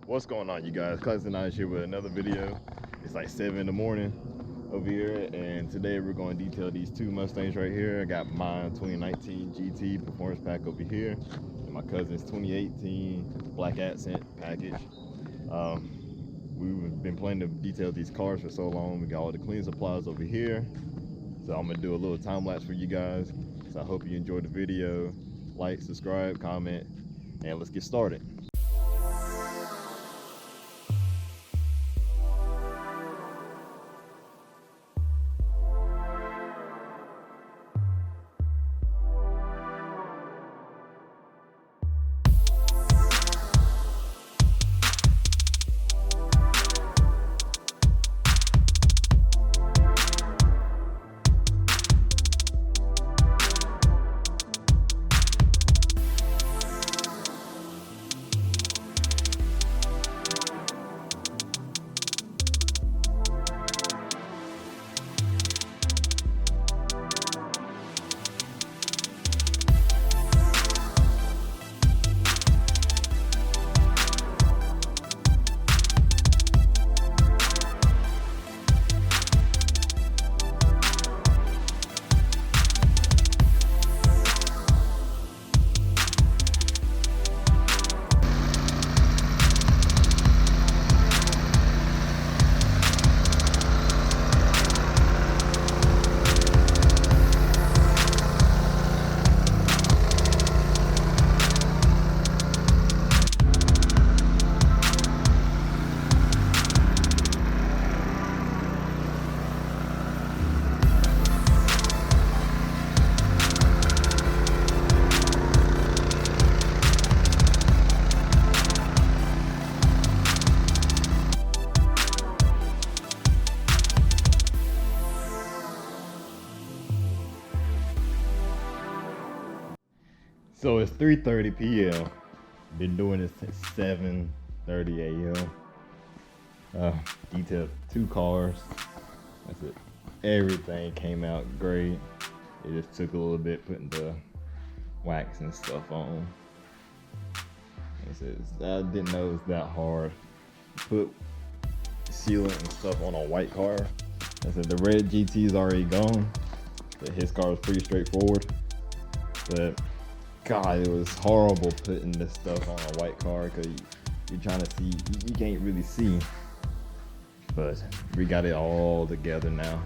What's going on, you guys? Cousin I is here with another video. It's like 7 in the morning over here, and today we're going to detail these two Mustangs right here. I got mine 2019 GT Performance Pack over here, and my cousin's 2018 Black Accent package. We've been planning to detail these cars for so long. We got all the clean supplies over here, so I'm gonna do a little time lapse for you guys. So I hope you enjoyed the video. Like, subscribe, comment, and let's get started. So it's 3:30 p.m. Been doing this since 7:30 a.m. Detailed two cars. That's it. Everything came out great. It just took a little bit putting the wax and stuff on. I didn't know it was that hard to put sealant and stuff on a white car. I said the red GT is already gone, but his car was pretty straightforward. But God, it was horrible putting this stuff on a white car because you're trying to see, you can't really see. But we got it all together now.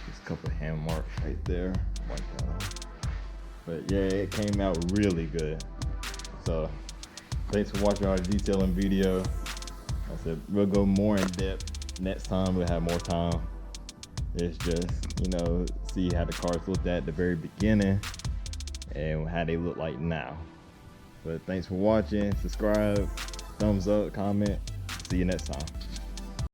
Just a couple of hand marks right there. But yeah, it came out really good. So thanks for watching our detailing video. I said we'll go more in depth next time. We'll have more time. It's just, see how the cars looked at the very beginning and how they look like now. But thanks for watching. Subscribe, thumbs up, comment. See you next time.